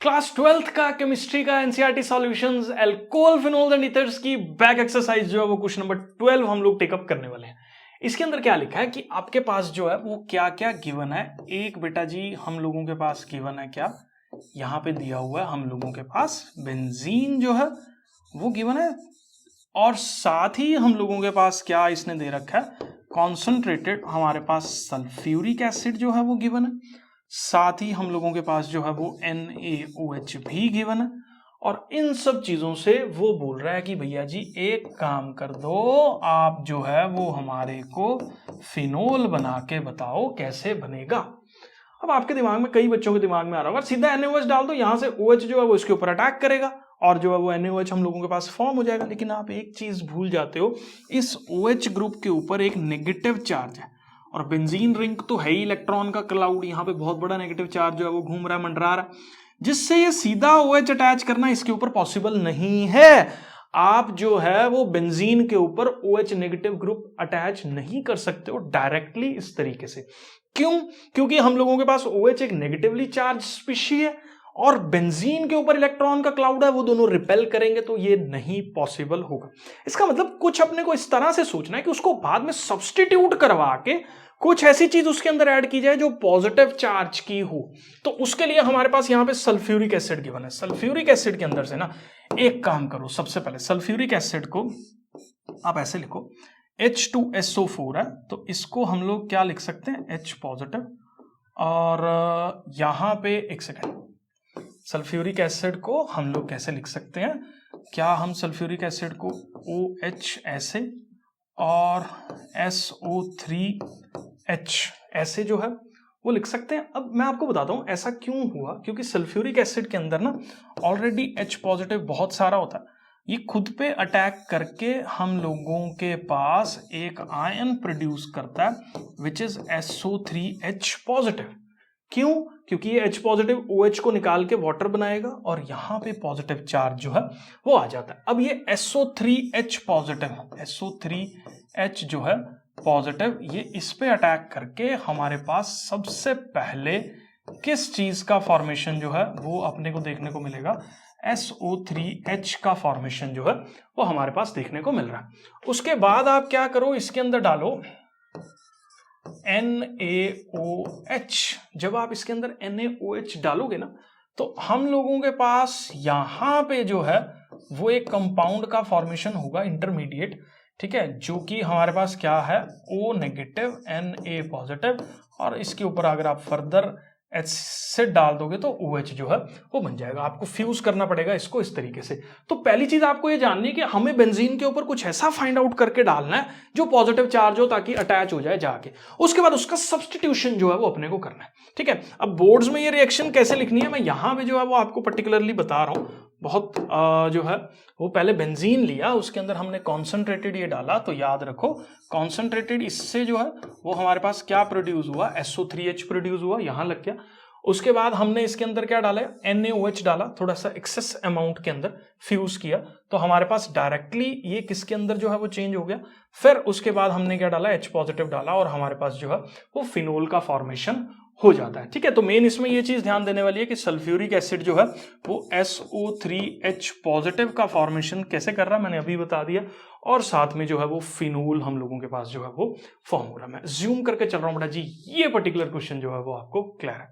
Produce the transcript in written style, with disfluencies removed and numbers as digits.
Class 12th का chemistry का NCERT solutions alcohol phenols and ethers की बैक एक्सरसाइज जो है वो क्वेश्चन नंबर 12 हम लोग टेकअप करने वाले हैं। इसके अंदर क्या लिखा है कि आपके पास जो है वो क्या क्या गिवन है। एक बेटा जी हम लोगों के पास गिवन है क्या, यहाँ पे दिया हुआ है हम लोगों के पास बेंजीन जो है वो गिवन है, और साथ ही हम लोगों के पास क्या इसने दे रखा है, कॉन्सेंट्रेटेड हमारे पास सल्फ्यूरिक एसिड जो है वो गिवन है, साथ ही हम लोगों के पास जो है वो NaOH भी गिवन है। और इन सब चीजों से वो बोल रहा है कि भैया जी एक काम कर दो, आप जो है वो हमारे को फिनोल बना के बताओ कैसे बनेगा। अब आपके दिमाग में, कई बच्चों के दिमाग में आ रहा होगा सीधा NaOH डाल दो, यहां से OH जो है वो इसके ऊपर अटैक करेगा और जो है वो NaOH हम लोगों के पास फॉर्म हो जाएगा। लेकिन आप एक चीज भूल जाते हो, इस OH ग्रुप के ऊपर एक नेगेटिव चार्ज है और बेंजीन रिंग तो है ही इलेक्ट्रॉन का क्लाउड, यहाँ पे बहुत बड़ा नेगेटिव चार्ज जो है वो घूम रहा है, मंडरा रहा है, जिससे ये सीधा OH अटैच करना इसके ऊपर पॉसिबल नहीं है। आप जो है वो बेंजीन के ऊपर OH नेगेटिव ग्रुप अटैच नहीं कर सकते हो डायरेक्टली इस तरीके से। क्यों? क्योंकि हम लोगों के पास OH एक नेगेटिवली चार्ज स्पीशी है और बेंजीन के ऊपर इलेक्ट्रॉन का क्लाउड है, वो दोनों रिपेल करेंगे, तो ये नहीं पॉसिबल होगा। इसका मतलब कुछ अपने को इस तरह से सोचना है कि उसको बाद में सब्स्टिट्यूट करवा के कुछ ऐसी चीज उसके अंदर ऐड की जाए जो पॉजिटिव चार्ज की हो। तो उसके लिए हमारे पास यहां पे सल्फ्यूरिक एसिड गिवन है। सल्फ्यूरिक एसिड के अंदर से ना एक काम करो, सबसे पहले सल्फ्यूरिक एसिड को आप ऐसे लिखो, H2SO4 है तो इसको हम लोग क्या लिख सकते हैं, H पॉजिटिव, और यहां पे एक सेकेंड, सल्फ्यूरिक एसिड को हम लोग कैसे लिख सकते हैं, क्या हम सल्फ्यूरिक एसिड को OH ऐसे और SO3H ऐसे जो है वो लिख सकते हैं। अब मैं आपको बताता हूं ऐसा क्यों हुआ, क्योंकि सल्फ्यूरिक एसिड के अंदर ना ऑलरेडी H पॉजिटिव बहुत सारा होता है, ये खुद पे अटैक करके हम लोगों के पास एक आयन प्रोड्यूस करता है विच इज SO3H पॉजिटिव। क्यों? क्योंकि ये H पॉजिटिव OH को निकाल के वाटर बनाएगा और यहां पे पॉजिटिव चार्ज जो है वो आ जाता है। अब ये SO3H पॉजिटिव, SO3H जो है पॉजिटिव, ये इस पे अटैक करके हमारे पास सबसे पहले किस चीज का फॉर्मेशन जो है वो अपने को देखने को मिलेगा, SO3H का फॉर्मेशन जो है वो हमारे पास देखने को मिल रहा है। उसके बाद आप क्या करो, इसके अंदर डालो NaOH। जब आप इसके अंदर NaOH डालोगे ना तो हम लोगों के पास यहां पे जो है वो एक कंपाउंड का फॉर्मेशन होगा इंटरमीडिएट, ठीक है, जो कि हमारे पास क्या है, O नेगेटिव Na पॉजिटिव, और इसके ऊपर अगर आप फर्दर एसिड डाल दोगे तो OH जो है वो बन जाएगा। आपको फ्यूज करना पड़ेगा इसको इस तरीके से। तो पहली चीज आपको ये जाननी है कि हमें बेंजीन के ऊपर कुछ ऐसा फाइंड आउट करके डालना है जो पॉजिटिव चार्ज हो ताकि अटैच हो जाए जाके। उसके बाद उसका सब्स्टिट्यूशन जो है वो अपने को करना है, ठीक है। अब बोर्ड्स में ये रिएक्शन कैसे लिखनी है मैं यहां पे जो है वो आपको पर्टिकुलरली बता रहा हूं। बहुत जो है वो पहले बेंजीन लिया, उसके अंदर हमने कॉन्सेंट्रेटेड ये डाला, तो याद रखो कॉन्सेंट्रेटेड इससे जो है वो हमारे पास क्या प्रोड्यूस हुआ, SO3H प्रोड्यूस हुआ, यहां लग गया। उसके बाद हमने इसके अंदर क्या डाला, NaOH डाला, थोड़ा सा एक्सेस अमाउंट के अंदर फ्यूज किया, तो हमारे पास डायरेक्टली ये किसके अंदर जो है वो चेंज हो गया। फिर उसके बाद हमने क्या डाला, H पॉजिटिव डाला और हमारे पास जो है वो फिनोल का फॉर्मेशन हो जाता है, ठीक है। तो मेन इसमें ये चीज ध्यान देने वाली है कि सल्फ्यूरिक एसिड जो है वो SO3H पॉजिटिव का फॉर्मेशन कैसे कर रहा है मैंने अभी बता दिया, और साथ में जो है वो फिनोल हम लोगों के पास जो है वो फॉर्म हो रहा है। मैं ज्यूम करके चल रहा हूं बेटा जी, ये पर्टिकुलर क्वेश्चन जो है वो आपको क्लियर है।